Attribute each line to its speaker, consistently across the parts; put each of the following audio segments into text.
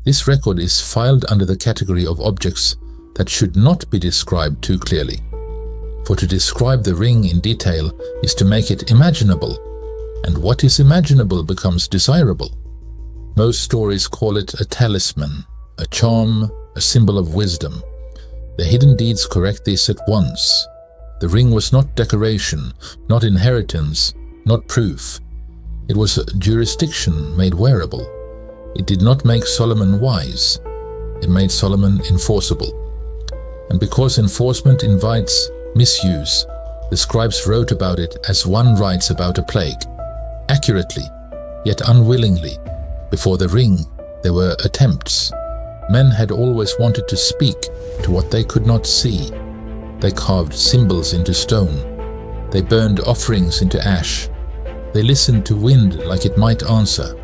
Speaker 1: This record is filed under the category of objects that should not be described too clearly. For to describe the ring in detail is to make it imaginable, and what is imaginable becomes desirable. Most stories call it a talisman, a charm, a symbol of wisdom. The hidden deeds correct this at once. The ring was not decoration, not inheritance, not proof. It was a jurisdiction made wearable. It did not make Solomon wise. It made Solomon enforceable. And because enforcement invites misuse, the scribes wrote about it as one writes about a plague, accurately, yet unwillingly. Before the ring, there were attempts. Men had always wanted to speak to what they could not see. They carved symbols into stone. They burned offerings into ash. They listened to wind like it might answer.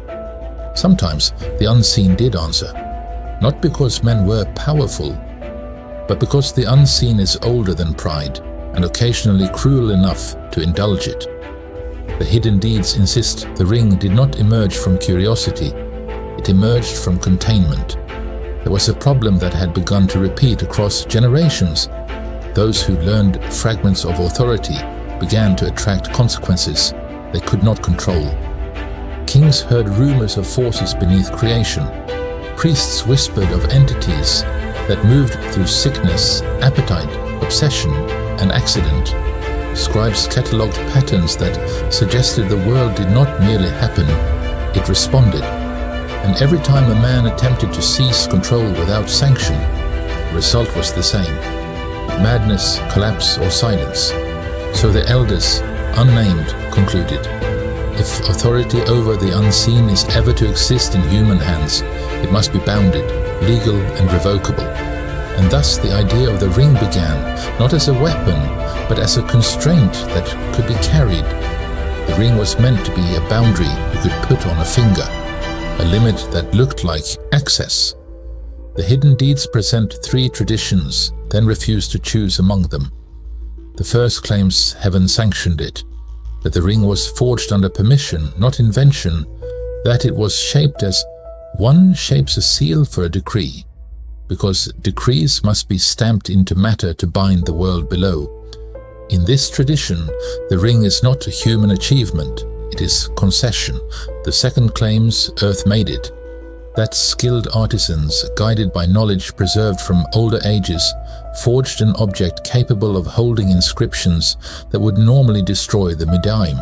Speaker 1: Sometimes the unseen did answer, not because men were powerful, but because the unseen is older than pride and occasionally cruel enough to indulge it. The hidden deeds insist the ring did not emerge from curiosity, it emerged from containment. There was a problem that had begun to repeat across generations. Those who learned fragments of authority began to attract consequences they could not control. Kings heard rumors of forces beneath creation. Priests whispered of entities that moved through sickness, appetite, obsession, and accident. Scribes catalogued patterns that suggested the world did not merely happen, it responded. And every time a man attempted to seize control without sanction, the result was the same: madness, collapse, or silence. So the elders, unnamed, concluded, if authority over the unseen is ever to exist in human hands, it must be bounded, legal, and revocable. And thus the idea of the ring began, not as a weapon, but as a constraint that could be carried. The ring was meant to be a boundary you could put on a finger, a limit that looked like access. The hidden deeds present three traditions, then refuse to choose among them. The first claims heaven sanctioned it, that the ring was forged under permission, not invention, that it was shaped as one shapes a seal for a decree, because decrees must be stamped into matter to bind the world below. In this tradition, the ring is not a human achievement, it is concession. The second claims earth made it, that skilled artisans, guided by knowledge preserved from older ages, forged an object capable of holding inscriptions that would normally destroy the Midian.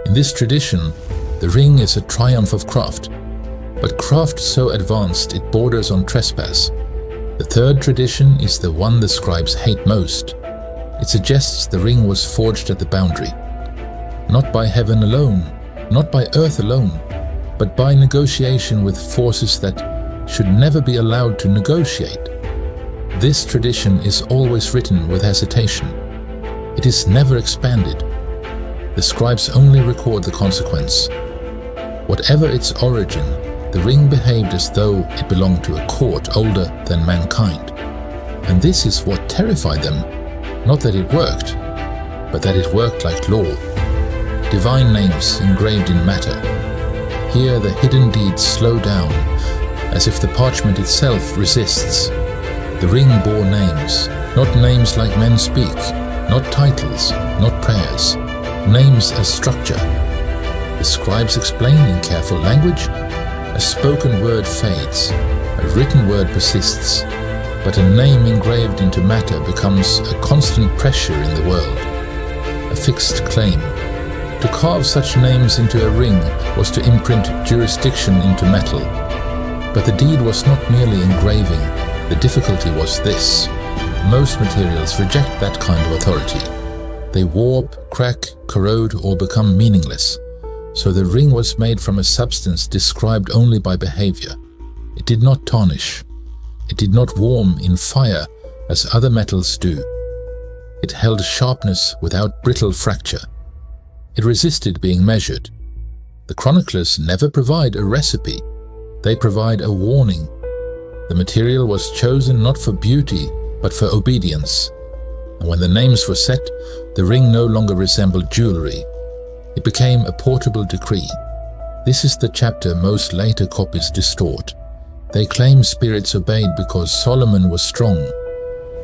Speaker 1: In this tradition, the ring is a triumph of craft, but craft so advanced it borders on trespass. The third tradition is the one the scribes hate most. It suggests the ring was forged at the boundary, not by heaven alone, not by earth alone, but by negotiation with forces that should never be allowed to negotiate. This tradition is always written with hesitation. It is never expanded. The scribes only record the consequence. Whatever its origin, the ring behaved as though it belonged to a court older than mankind. And this is what terrified them, not that it worked, but that it worked like law. Divine names engraved in matter. Here the hidden deeds slow down, as if the parchment itself resists. The ring bore names, not names like men speak, not titles, not prayers, names as structure. The scribes explain in careful language. A spoken word fades, a written word persists, but a name engraved into matter becomes a constant pressure in the world, a fixed claim. To carve such names into a ring was to imprint jurisdiction into metal. But the deed was not merely engraving, the difficulty was this: most materials reject that kind of authority. They warp, crack, corrode, or become meaningless. So the ring was made from a substance described only by behavior. It did not tarnish. It did not warm in fire as other metals do. It held sharpness without brittle fracture. It resisted being measured. The chronicles never provide a recipe. They provide a warning. The material was chosen not for beauty, but for obedience. And when the names were set, the ring no longer resembled jewelry. It became a portable decree. This is the chapter most later copies distort. They claim spirits obeyed because Solomon was strong.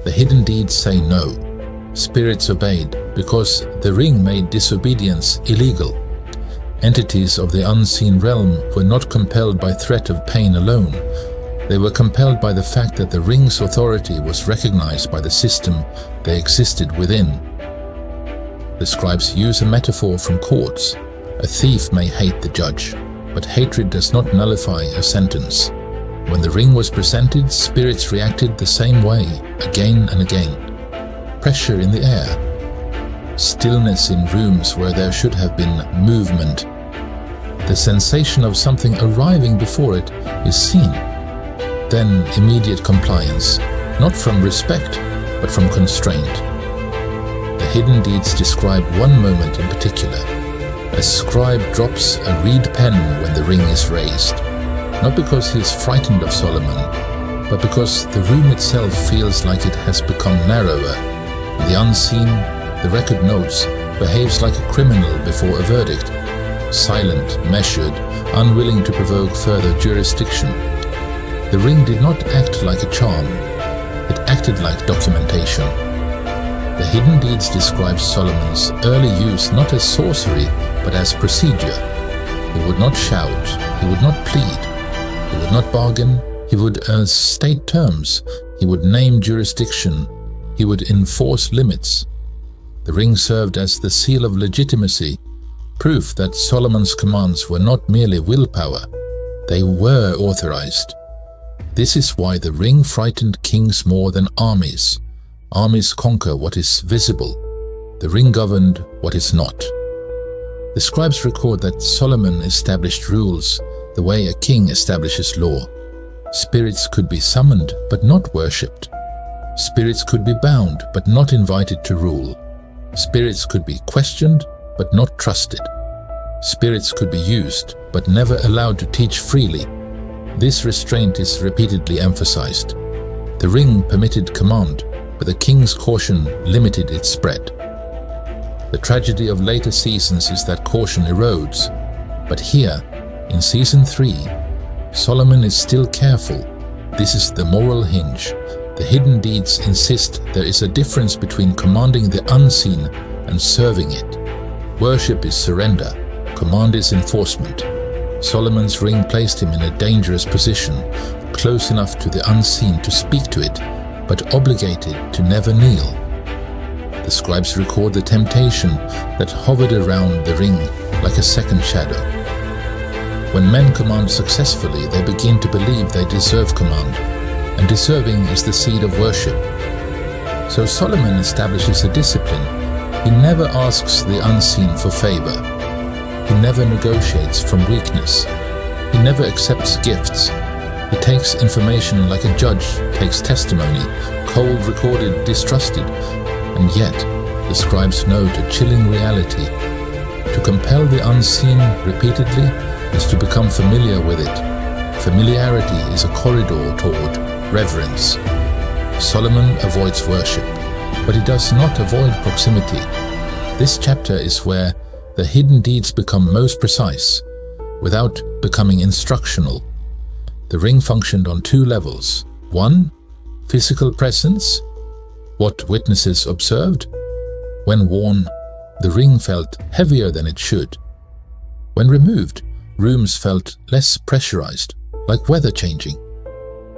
Speaker 1: The hidden deeds say no. Spirits obeyed because the ring made disobedience illegal. Entities of the unseen realm were not compelled by threat of pain alone. They were compelled by the fact that the ring's authority was recognized by the system they existed within. The scribes use a metaphor from courts. A thief may hate the judge, but hatred does not nullify a sentence. When the ring was presented, spirits reacted the same way, again and again. Pressure in the air. Stillness in rooms where there should have been movement. The sensation of something arriving before it is seen. Then immediate compliance, not from respect, but from constraint. The hidden deeds describe one moment in particular. A scribe drops a reed pen when the ring is raised, not because he is frightened of Solomon, but because the room itself feels like it has become narrower. The unseen, the record notes, behaves like a criminal before a verdict, silent, measured, unwilling to provoke further jurisdiction. The ring did not act like a charm, it acted like documentation. The hidden deeds describe Solomon's early use not as sorcery, but as procedure. He would not shout, he would not plead, he would not bargain, he would state terms, he would name jurisdiction, he would enforce limits. The ring served as the seal of legitimacy, proof that Solomon's commands were not merely willpower, they were authorized. This is why the ring frightened kings more than armies. Armies conquer what is visible. The ring governed what is not. The scribes record that Solomon established rules the way a king establishes law. Spirits could be summoned but not worshipped. Spirits could be bound but not invited to rule. Spirits could be questioned but not trusted. Spirits could be used but never allowed to teach freely. This restraint is repeatedly emphasized. The ring permitted command, but the king's caution limited its spread. The tragedy of later seasons is that caution erodes, but here, in season 3, Solomon is still careful. This is the moral hinge. The hidden deeds insist there is a difference between commanding the unseen and serving it. Worship is surrender, command is enforcement. Solomon's ring placed him in a dangerous position, close enough to the unseen to speak to it, but obligated to never kneel. The scribes record the temptation that hovered around the ring like a second shadow. When men command successfully, they begin to believe they deserve command, and deserving is the seed of worship. So Solomon establishes a discipline. He never asks the unseen for favor. He never negotiates from weakness. He never accepts gifts. He takes information like a judge takes testimony, cold, recorded, distrusted. And yet, the scribes note a chilling reality. To compel the unseen repeatedly is to become familiar with it. Familiarity is a corridor toward reverence. Solomon avoids worship, but he does not avoid proximity. This chapter is where the hidden deeds become most precise, without becoming instructional. The ring functioned on 2 levels. 1, physical presence, what witnesses observed. When worn, the ring felt heavier than it should. When removed, rooms felt less pressurized, like weather changing.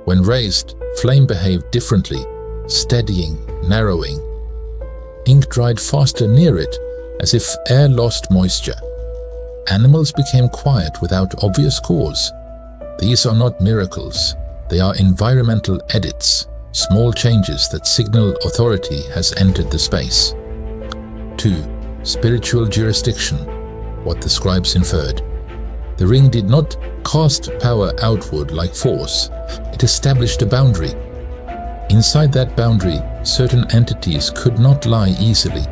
Speaker 1: When raised, flame behaved differently, steadying, narrowing. Ink dried faster near it, as if air lost moisture. Animals became quiet without obvious cause. These are not miracles, they are environmental edits, small changes that signal authority has entered the space. 2. Spiritual jurisdiction, what the scribes inferred. The ring did not cast power outward like force, it established a boundary. Inside that boundary, certain entities could not lie easily.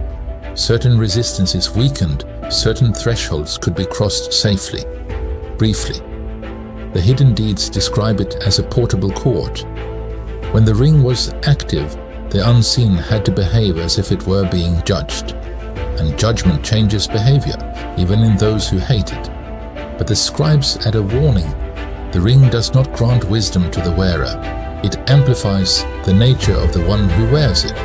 Speaker 1: Certain resistances weakened, certain thresholds could be crossed safely. Briefly, the hidden deeds describe it as a portable court. When the ring was active, the unseen had to behave as if it were being judged. And judgment changes behavior, even in those who hate it. But the scribes add a warning. The ring does not grant wisdom to the wearer. It amplifies the nature of the one who wears it.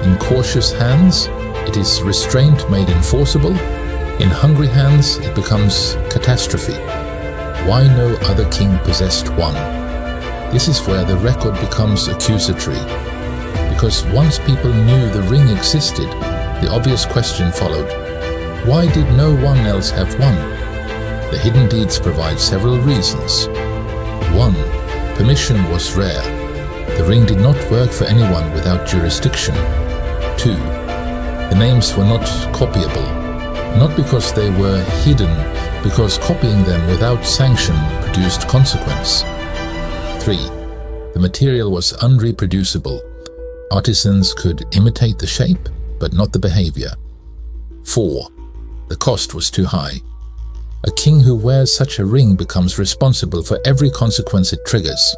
Speaker 1: In cautious hands, it is restraint made enforceable. In hungry hands, it becomes catastrophe. Why no other king possessed one? This is where the record becomes accusatory. Because once people knew the ring existed, the obvious question followed: why did no one else have one? The hidden deeds provide several reasons. 1. Permission was rare. The ring did not work for anyone without jurisdiction. 2. The names were not copyable, not because they were hidden, because copying them without sanction produced consequence. 3. The material was unreproducible. Artisans could imitate the shape, but not the behavior. 4. The cost was too high. A king who wears such a ring becomes responsible for every consequence it triggers.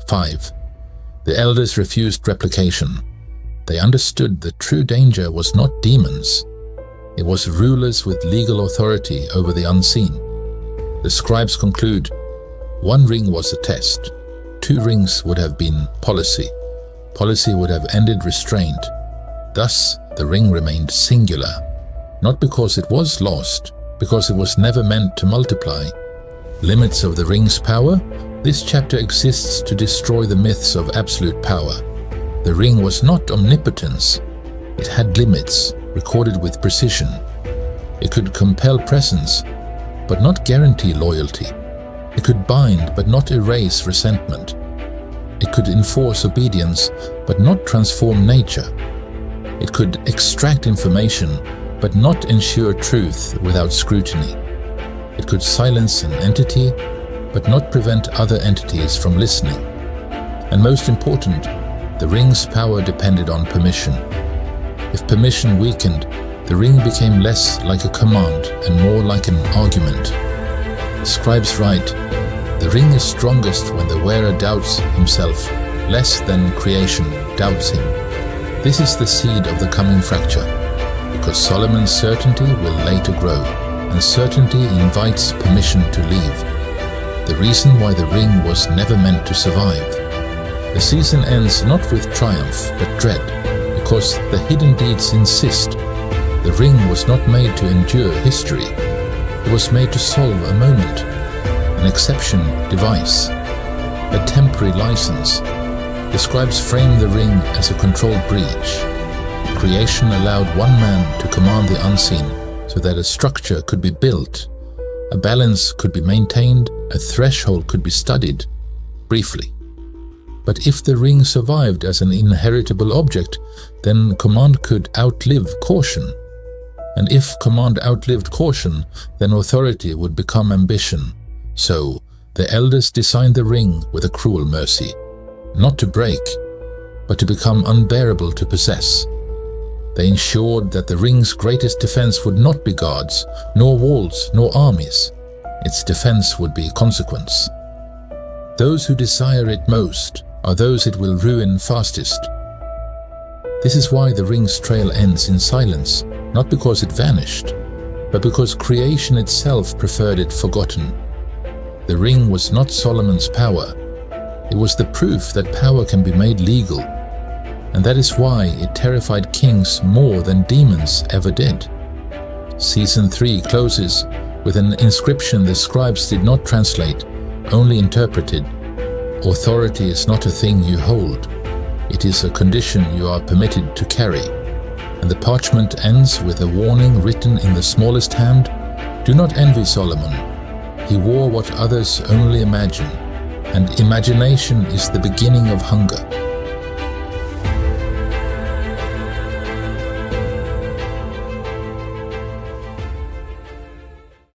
Speaker 1: 5. The elders refused replication. They understood the true danger was not demons. It was rulers with legal authority over the unseen. The scribes conclude, 1 ring was a test. 2 rings would have been policy. Policy would have ended restraint. Thus, the ring remained singular, not because it was lost, because it was never meant to multiply. Limits of the ring's power? This chapter exists to destroy the myths of absolute power. The ring was not omnipotence. It had limits, recorded with precision. It could compel presence, but not guarantee loyalty. It could bind, but not erase resentment. It could enforce obedience, but not transform nature. It could extract information, but not ensure truth without scrutiny. It could silence an entity, but not prevent other entities from listening. And most important, the ring's power depended on permission. If permission weakened, the ring became less like a command and more like an argument. The scribes write, "The ring is strongest when the wearer doubts himself, less than creation doubts him." This is the seed of the coming fracture, because Solomon's certainty will later grow, and certainty invites permission to leave. The reason why the ring was never meant to survive. The season ends not with triumph, but dread, because the hidden deeds insist. The ring was not made to endure history. It was made to solve a moment, an exception device, a temporary license. The scribes framed the ring as a controlled breach. Creation allowed one man to command the unseen so that a structure could be built, a balance could be maintained, a threshold could be studied, briefly. But if the ring survived as an inheritable object, then command could outlive caution. And if command outlived caution, then authority would become ambition. So, the elders designed the ring with a cruel mercy, not to break, but to become unbearable to possess. They ensured that the ring's greatest defense would not be guards, nor walls, nor armies. Its defense would be consequence. Those who desire it most are those it will ruin fastest. This is why the ring's trail ends in silence, not because it vanished, but because creation itself preferred it forgotten. The ring was not Solomon's power. It was the proof that power can be made legal, and that is why it terrified kings more than demons ever did. Season 3 closes with an inscription the scribes did not translate, only interpreted. Authority is not a thing you hold. It is a condition you are permitted to carry. And the parchment ends with a warning written in the smallest hand: do not envy Solomon. He wore what others only imagine, and imagination is the beginning of hunger.